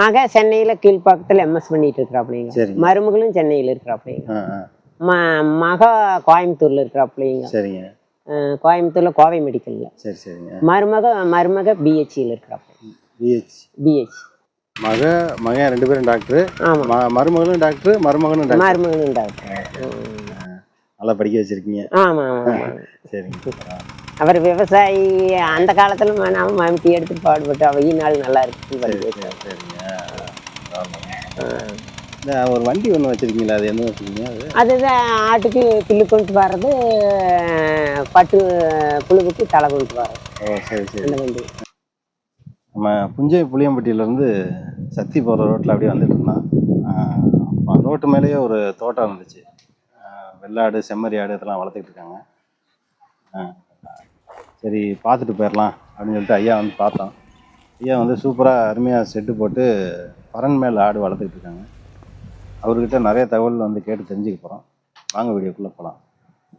மக சென்னையில கீழ்ப்பாக்கத்துல எம்எஸ் பண்ணிட்டு இருக்கிறாப்லைங்க. சரிங்க. மருமகளும் சென்னையில இருக்கிறாப்லைங்க. மக கோயம்புத்தூர்ல இருக்கிறாப்லைங்க. சரிங்க. கோயம்புத்தூர்ல கோவை மெடிக்கல்ல. சரி சரிங்க. மருமக பிஹெச்சியில் இருக்கிறாப்ல. பிஹெச் மகன் 2 பேரும் டாக்டர். ஆமா. மருமகளும் டாக்டர், மருமகனும் டாக்டர். நல்லா படிக்க வச்சிருக்கீங்க. ஆமா ஆமா. சரிங்க. அவர் விவசாயி அந்த காலத்துல மம்டி எடுத்து பாடுபட்டு அவையும் நாள் நல்லா இருக்கு. சரிங்க. ஒரு வண்டி ஒன்று வச்சிருக்கீங்களா? அது என்ன வச்சுருக்கீங்க? அதுதான் ஆட்டுக்கு புல்லு கொண்டு வர்றது, பட்டு புழுவுக்கு தலை கொண்டு வர்றது. ஓ சரி சரி. அந்த வண்டி நம்ம புஞ்சை புளியம்பட்டியிலேருந்து சக்தி போகிற ரோட்டில் அப்படியே வந்துட்டு இருந்தான். ரோட்டு மேலேயே ஒரு தோட்டம் இருந்துச்சு. வெள்ளாடு, செம்மறி ஆடு இதெல்லாம் வளர்த்துக்கிட்டு இருக்காங்க. சரி பார்த்துட்டு போயிடலாம் அப்படின்னு சொல்லிட்டு ஐயா வந்து பார்த்தோம். ஐயா வந்து சூப்பராக அருமையாக செட்டு போட்டு பரன் மேல் ஆடு வளர்த்துக்கிட்டு இருக்காங்க. அவர்கிட்ட நிறைய தகவல் வந்து கேட்டு தெரிஞ்சுக்க போகிறோம். வாங்க வீடியோக்குள்ளே போகலாம்.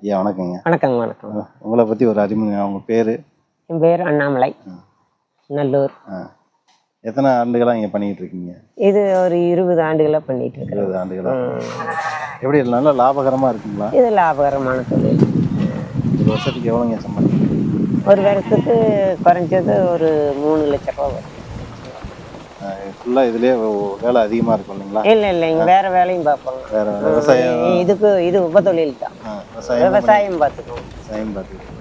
ஐயா வணக்கங்க. வணக்கங்க. வணக்கம். உங்களை பற்றி ஒரு அறிமுகம். உங்கள் பேர்? என் பேர் அண்ணாமலை, நல்லூர். எத்தனை ஆண்டுகளாக இங்கே பண்ணிக்கிட்டு இருக்கீங்க? இது ஒரு 20 ஆண்டுகளாக பண்ணிட்டு இருக்கேன். 20 ஆண்டுகளாக. எப்படி நல்லா லாபகரமாக இருக்குங்களா? இது லாபகரமான தொழில். ஒரு வருஷத்துக்கு எவ்வளோங்க சம்பாதிக்கிறீங்க? ஒரு வருஷத்துக்கு குறைஞ்சது ஒரு 3 லட்சம் ரூபா வரும். ஃபுல்லாக இதுலேயே வேலை அதிகமாக இருக்கும் இல்லைங்களா? இல்லை இங்கே வேறு வேலையும் பார்ப்போம். வேறு விவசாயம்? இது உபத்தொழில் தான். விவசாயம் பார்த்துக்கோங்க. விவசாயம் பார்த்துக்கோங்க.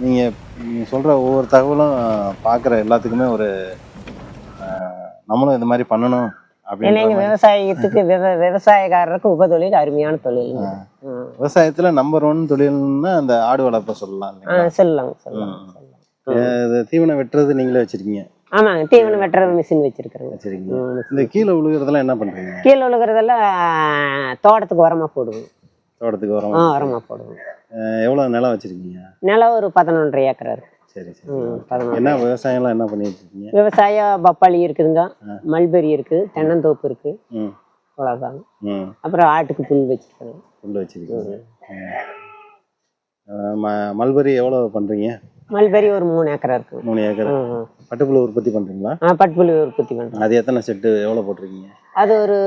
நீங்கள் சொல்கிற ஒவ்வொரு தகவலும் பார்க்குற எல்லாத்துக்குமே ஒரு நம்மளும் இந்த மாதிரி பண்ணணும் அப்படின்னு. விவசாயத்துக்கு விவசாயக்காரருக்கு உபத்தொழில் அருமையான தொழில். விவசாயத்தில் நம்பர் 1 தொழில்னா அந்த ஆடு வளர்ப்பை சொல்லலாம். சொல்லலாம். தீவனம் வெட்டுறது நீங்களே வச்சிருக்கீங்க? ஆமாங்க, தீவனம் வெட்டுற மிஷின் வச்சிருக்கிறேங்க. இந்த கீழே விழுகிறதெல்லாம் என்ன பண்ணுறீங்க? கீழே விழுகிறதெல்லாம் தோட்டத்துக்கு உரமா போடுவோம். தோட்டத்துக்கு உரமா போடுவோம். எவ்வளோ நிலம் வச்சிருக்கீங்க? நிலம் ஒரு 11.5 ஏக்கர் இருக்கு. சரி சரி. என்ன விவசாயம்லாம் என்ன பண்ணிட்டு இருக்கீங்க? விவசாயம் பப்பாளி இருக்குதுங்க, மல்பெரி இருக்கு, தென்னந்தோப்பு இருக்கு, அவ்வளோதாங்க. அப்புறம் ஆட்டுக்கு புல் வச்சிருக்கேன். புல் வச்சிருக்கீங்க. மல்பெரி எவ்வளோ பண்ணுறீங்க? மல்பெரி ஒரு 3 ஏக்கரா இருக்கு. 3 ஏக்கர். பட்டுப்புழு உற்பத்தி பண்ணுறீங்களா? பட்டுப்புழு உற்பத்தி பண்ணுறோம். அது எத்தனை செட்டு எவ்வளோ போட்டிருக்கீங்க? அது ஒரு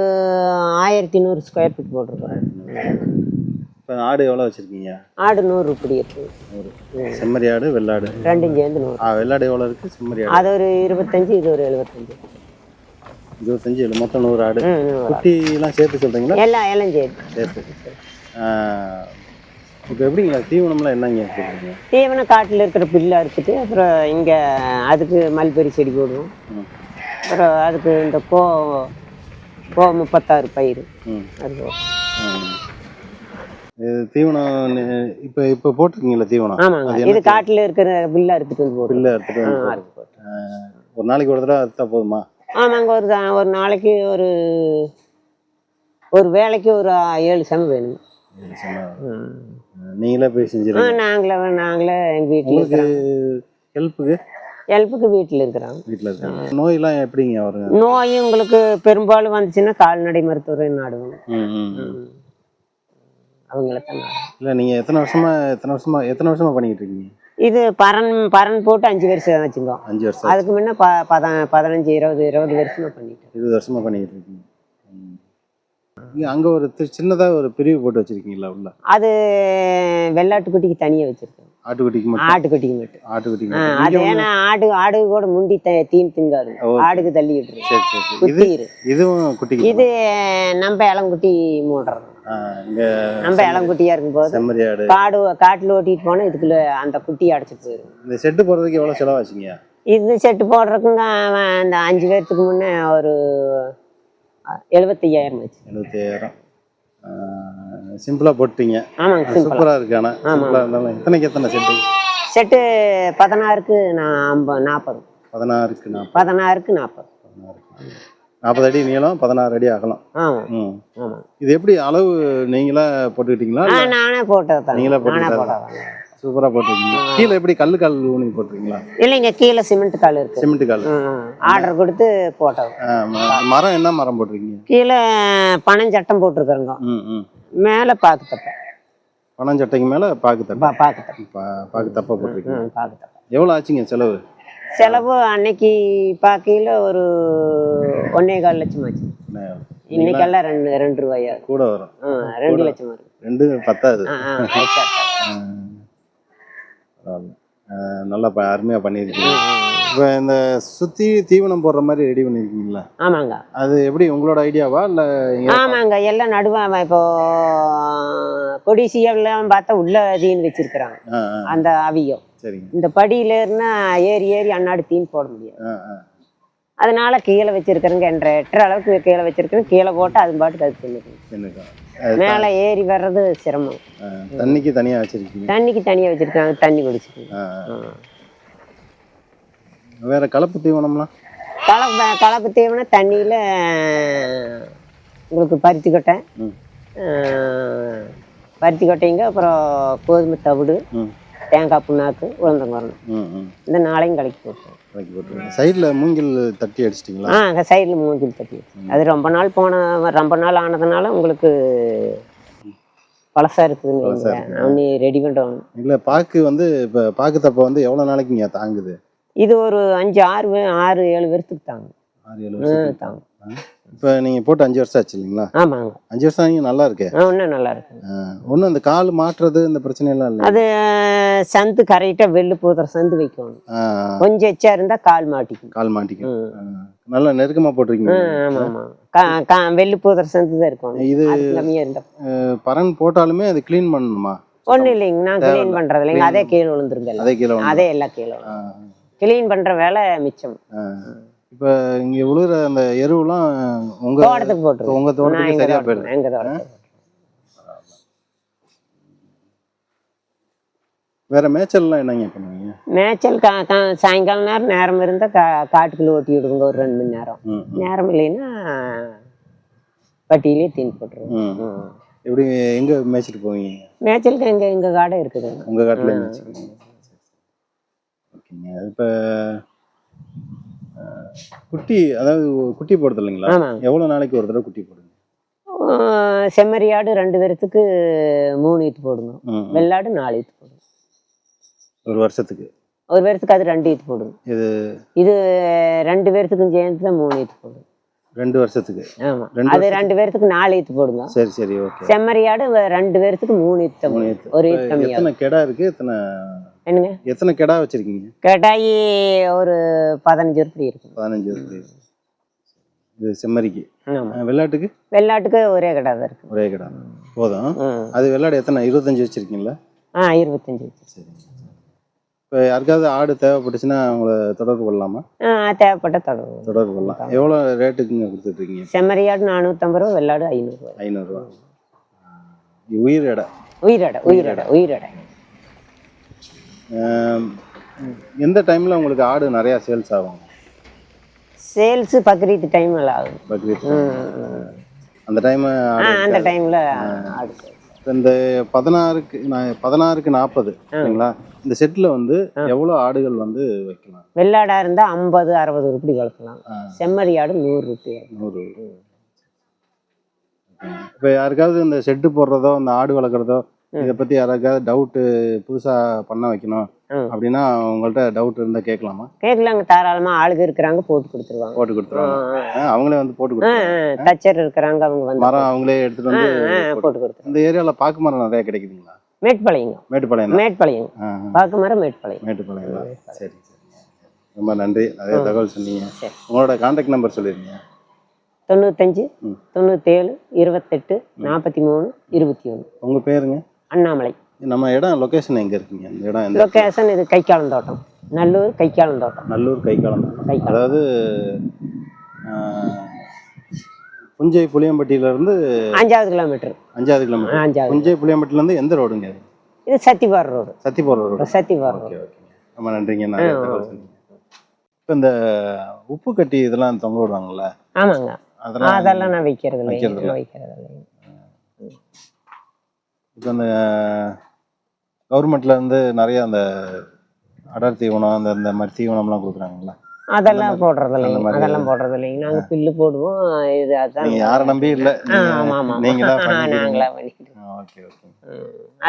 1100 ஸ்கொயர் ஃபீட் போட்டிருக்கோம். இப்போ ஆடு எவ்வளோ வச்சுருக்கீங்க? ஆடு 100 இப்படி இருக்கு. 100. செம்மறி ஆடு, வெள்ளாடு ரெண்டும் சேர்ந்து 100. வெள்ளாடு எவ்வளோ இருக்குது? செம்மறி ஆடு அது ஒரு 25, இது ஒரு 75. 25 மொத்தம் 100 ஆடு. குட்டிலாம் சேர்த்து சொல்கிறீங்களா? எல்லாம் சேர்த்து. இப்போ எப்படிங்களா தீவனம்லாம் என்னங்க கொடுக்குறீங்க? தீவனம் காட்டில் இருக்கிற புல்லை அறுத்துட்டு, அப்புறம் இங்கே அதுக்கு மல்பெரி செடி போடுவோம். அப்புறம் அதுக்கு இந்த கோ 36 பயிர் அது தீவனம். இப்போ போட்டிருக்கீங்களா தீவனம்? ஆமாங்க, இது காட்டில் இருக்கிற புல்லை அறுத்துட்டு வந்து புல்லை அறுத்துட்டு ஒரு நாளைக்கு ஒரு தடவை அறுத்தா போதுமா? ஆமாங்க, ஒரு நாளைக்கு ஒரு வேலைக்கு ஒரு 7 சமம் வேணும். நீங்களே போய் செஞ்சிருங்க? நாங்களே எங்கள் வீட்டில் ஹெல்ப்புக்கு வீட்டில் இருக்கிறோம். நோயெல்லாம் எப்படிங்க வருங்க? நோய் உங்களுக்கு பெரும்பாலும் வந்துச்சுன்னா கால்நடை மருத்துவரை நாடுவாங்க. அவங்கள இல்லை நீங்கள் எத்தனை வருஷமா பண்ணிக்கிட்டு இருக்கீங்க? இது பரன் போட்டு 5 வருஷம் வச்சுக்கோ. 5 வருஷம். அதுக்கு முன்ன 15, 20 வருஷமா பண்ணிட்டு 20 வருஷமா பண்ணிக்கிட்டு இருக்கீங்க. அங்கே ஒரு சின்னதாக ஒரு பிரிவு போட்டு வச்சிருக்கீங்களா உள்ள? அது வெள்ளாட்டுக்குட்டிக்கு தனியாக வச்சிருக்கேன். ஆட்டுக்குட்டிக்கு மட்டும். அது ஏன்னா ஆடு கூட முண்டி தீன் திங்காது, ஆடுக்கு தள்ளி விட்டுரு. இதுவும் குட்டி. இது நம்ம இளங்குட்டி மூடுறது. நம்ம இளங்குட்டியா இருக்கும்போது காட்டுல ஓட்டிட்டு போனா இதுக்குள்ள அந்த குட்டி அடைச்சிட்டு போயிடும். இந்த செட்டு போடுறதுக்கு எவ்வளவு செலவாச்சுங்க? இது செட்டு போடுறதுக்குங்க அந்த 5 பேர்த்துக்கு முன்னே ஒரு 75,000 ஆச்சு. 75,000. சிம்பிளா போட்டீங்க. ஆமாங்க, சூப்பரா இருக்கு. ஆனா சிம்பிளா இருந்தாலும் எத்தனை செட்டு 16க்கு 40. 16க்கு 40. 40 அடி நீளம், 16 அடி அகலம். ஆமா. இது எப்படி அளவு நீங்களா போட்டுக்கிட்டீங்களா? நானே போட்டது. நீங்களா போட்டது. சூப்பரா போட்டுருக்கீங்க. கீழே எப்படி கல் ஊனி போட்டுருக்கீங்களா? இல்லைங்க, கீழே சிமெண்ட் கால் இருக்கு. சிமெண்ட் கால் ஆர்டர் கொடுத்து போட்டோம். மரம் என்ன மரம் போட்டிருக்கீங்க? கீழே பனஞ்சட்டம் போட்டிருக்கிறோங்க. மேல பாக்கு தப்பை. பனஞ்சட்டைக்கு மேல பாக்கு தப்பை போட்டிருக்கீங்க. எவ்வளவு ஆச்சுங்க செலவு? செலவு அன்னைக்கு பார்க்கையில ஒரு 1.25 லட்சம் ஆச்சு. இன்னைக்கெல்லாம் 2 ரூபாயா கூட வரும். 2 லட்சம் வரும். 2 பத்தாது. நல்லா அருமையா பண்ணிருக்கீங்க. இப்போ இந்த சுத்தி தீவனம் போடுற மாதிரி ரெடி பண்ணிருக்கீங்களா? ஆமாங்க. அது எப்படி உங்களோட ஐடியாவா இல்ல? ஆமாங்க, எல்லாம் நடுவாங்க. இப்போ கொடிசியெல்லாம் பார்த்தா உள்ள தீன் வச்சிருக்கிறாங்க அந்த அவியம். இந்த படியில இருந்தா ஏறி ஏறி அன்னாடு தீன் போட முடியாது. அதனால கீழே வச்சிருக்கிறேங்க, 1.5 அளவுக்கு கீழே வச்சிருக்கிறேன். கீழே போட்டு அது பாட்டுக்கு அது தின்னுக்கும். மேலே ஏறி வர்றது சிரமம். தண்ணிக்கு தனியா வச்சிருக்கீங்க? தண்ணிக்கு தனியா வச்சிருக்காங்க, தண்ணி குடிச்சுக்கோங்க. வேற கலப்பு தீவனம்லாம்? கலப்பு தீவனம் தண்ணியில உங்களுக்கு பருத்தி கொட்டைங்க, அப்புறம் கோதுமை தவிடு, தேங்காய் புண்ணாக்கு, உளுந்தங்குறணும், இந்த 4ஐயும் கலக்கி போட்டுருவோம். சைடில் மூங்கில் தட்டி அடிச்சிட்டிங்களா? சைடில் மூங்கில் தட்டி. அது ரொம்ப நாள் ஆனதுனால உங்களுக்கு பழசா இருக்குதுன்னு ரெடி பண்ணுறோம். இல்லை, பாக்கு வந்து இப்போ பாக்கு தப்பை வந்து எவ்வளோ நாளைக்கு இங்கே தாங்குது? இது ஒரு 5-6-7 வருஷத்துக்கு தாங்கும். 6-7 வருஷத்துக்கு தாங்கும். இப்போ நீங்கள் போட்டு 5 வருஷம் ஆச்சு இல்லைங்களா? ஆமாங்க. 5 வருஷம் ஆகி நல்லா இருக்கு. இன்னும் நல்லா இருக்கு. ஒன்றும் அந்த கால் மாற்றுறது இந்த பிரச்சனையெல்லாம் இல்லை. அது சந்து கரெக்டாக வெள்ளு பூத்துற சந்து வைக்கணும். கொஞ்சம் எச்சா இருந்தால் கால் மாட்டிக்கும். நல்லா நெருக்கமாக போட்டிருக்கீங்க. ஆமாம், வெள்ளு பூத்துற சந்து தான் இருக்கும். இது பரன் போட்டாலுமே அது க்ளீன் பண்ணணுமா? ஒன்றும் இல்லைங்க, நான் க்ளீன் பண்ணுறது இல்லைங்க. அதே கீழே விழுந்துருங்க. அதே எல்லாம் கீழே க்ளீன் பண்ணுற வேலை மிச்சம். இப்போ இங்கே விழுகிற அந்த எருவெல்லாம் உங்கள் தோட்டத்துக்கு போட்டு உங்கள் தோட்டத்துக்கு சரியாக போயிடும். எங்கள் தோட்டம். வேற மேய்ச்சல்லாம் என்னங்க பண்ணுவீங்க? மேய்ச்சல் சாயங்கால நேரம் இருந்தால் காட்டுக்குள்ள ஓட்டி விடுங்க ஒரு 2 மணி நேரம். நேரம் இல்லைன்னா பட்டியிலே தீன் போட்டுருவோம். எப்படி எங்கே மேய்ச்சிட்டு போவீங்க? மேய்ச்சலுக்கு எங்கள் காடை இருக்குது. உங்கள் காட்டில் மேய்ச்சிருக்கீங்க. ஓகேங்க. இப்போ குட்டி போடுறது இல்லைங்களா? எவ்வளோ நாளைக்கு ஒரு தடவை குட்டி போடுங்க? செம்மறியாடு 2 பேர்த்துக்கு 3 ஈத்து போடுங்க. வெள்ளாடு 4 ஈத்து போடுங்க. ஒரு வருஷத்துக்கு அது 2 ஈத்து போடுங்க. இது 2 பேர்த்துக்கும் சேர்ந்து தான் 3 ஈத்து போடுங்க. 2 வருஷத்துக்கு? ஆமா, அது 2 பேர்த்துக்கு 4 ஈத்து போடுங்க. சரி, ஓகே. செம்மறியாடு 2 பேர்த்துக்கு 3 ஈத்து. ஒரு ஈத்து கம்மியா. எத்தனை கிடா இருக்கு? என்னங்க, எத்தனை கிடா வச்சிருக்கீங்க? கிடாயி ஒரு 15 உருப்படி இருக்கு. 15 உருப்படி. இது செம்மறிக்கு. வெள்ளாட்டுக்கு ஒரே கிடா தான் இருக்கு. ஒரே கிடா போதும். அது வெள்ளாடு எத்தனை? 25 வச்சிருக்கீங்களா? 25. சரி. இப்போ யாருக்காவது ஆடு தேவைப்பட்டுச்சுன்னா உங்களை தொடர்பு கொள்ளலாமா? தேவைப்பட்ட தொடர்பு கொள்ளலாம். எவ்வளோ ரேட்டுக்குங்க கொடுத்துட்டு இருக்கீங்க? செம்மறியாடு 450 ரூபா, வெள்ளாடு 500 ரூபா. 500 ரூபா. உயிரடை. எந்த டைம்ல உங்களுக்கு ஆடு நிறைய சேல்ஸ் ஆகும்? சேல்ஸ் பக்ரீத் டைம்ல ஆகும். பக்ரீத் அந்த டைம்ல ஆடு. இந்த 16க்கு 40 சரிங்களா? இந்த செட்ல வந்து எவ்வளவு ஆடுகள் வந்து வைக்கலாம்? வெள்ளாடா இருந்தா 50-60 உருப்படி வளர்க்கலாம். செம்மறியாடு 100 ரூபாய். 100. இப்போ யாருக்காவது இந்த செட்டு போடுறதோ இந்த ஆடு வளர்க்குறதோ இதை பத்தி யாராவது டவுட் புதுசா பண்ண வைக்கணும் அப்படின்னா உங்கள்ட்ட டவுட் இருந்தா கேட்கலாமா? கேட்கலாங்க, தாராளமா. ஆளுங்க இருக்கிறாங்க, போட்டு கொடுத்துருவாங்க. அவங்களே வந்து போட்டு கொடுத்துருவாங்க. தச்சர் இருக்கிறாங்க, அவங்க வந்து மரம் அவங்களே எடுத்துட்டு வந்து போட்டு கொடுத்துருவாங்க. இந்த ஏரியால பாக்கு மரம் நிறைய கிடைக்குதுங்களா? மேட்டுப்பாளையம் பாக்கு மரம் மேட்டுப்பாளையம். சரி, ரொம்ப நன்றி, நிறைய தகவல் சொன்னீங்க. உங்களோட கான்டாக்ட் நம்பர் சொல்லிருங்க. 95 97 28 43 21. உங்க பேருங்க? அண்ணாமலை. நம்ம இடம் லொகேஷன் எங்க இருக்குங்க? இந்த இடம் லொகேஷன் இது கைக்காலம் தோட்டம், நல்லூர் கைக்காலம் தோட்டம். அதாவது புஞ்சை புளியம்பட்டியில இருந்து 5வது கிலோமீட்டர். புஞ்சை புளியம்பட்டியில இருந்து எந்த ரோடுங்க? இது சத்திபார் ரோடு. ஓகே. ரொம்ப நன்றிங்க. இப்போ இந்த உப்பு கட்டி இதெல்லாம் தொங்க விடுவாங்கல்ல? ஆமாங்க, அதெல்லாம் நான் வைக்கிறது இல்லை. இப்போ அந்த கவர்மெண்ட்ல இருந்து நிறைய அந்த அடர் தீவனம் அந்த மாதிரி தீவனம்லாம் கொடுக்குறாங்களா? அதெல்லாம் போடுறது இல்லைங்க. நாங்க பில்லு போடுவோம். இது அதான். யாரை நம்பி இல்லை, நாங்களா பண்ணிக்கிறோம்.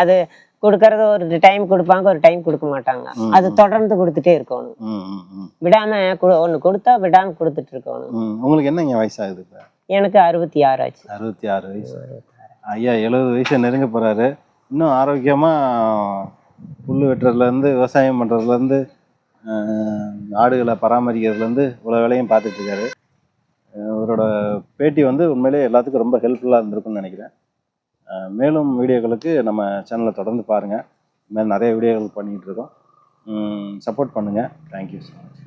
அது கொடுக்கறது ஒரு டைம் கொடுப்பாங்க, ஒரு டைம் கொடுக்க மாட்டாங்க. அது தொடர்ந்து கொடுத்துட்டே இருக்கணும். விடாம ஒண்ணு கொடுத்தா விடாம கொடுத்துட்டு இருக்கணும். உங்களுக்கு என்னங்க வயசாகுது இப்போ? எனக்கு 66 ஆச்சு. 66 வயசு. ஐயா 70 வயசை நெருங்க போறாரு. இன்னும் ஆரோக்கியமா புல் வெட்டுறதுலேருந்து, விவசாயம் பண்ணுறதுலேருந்து, ஆடுகளை பராமரிக்கிறதுலேருந்து இவ்வளோ வேலையும் பார்த்துட்டு இருக்காரு. அவரோட பேட்டி வந்து உண்மையிலே எல்லாத்துக்கும் ரொம்ப ஹெல்ப்ஃபுல்லாக இருந்திருக்குன்னு நினைக்கிறேன். மேலும் வீடியோக்களுக்கு நம்ம சேனலை தொடர்ந்து பாருங்கள். இந்த மாதிரி நிறைய வீடியோக்கள் பண்ணிகிட்டு இருக்கோம். சப்போர்ட் பண்ணுங்கள். Thank you so much.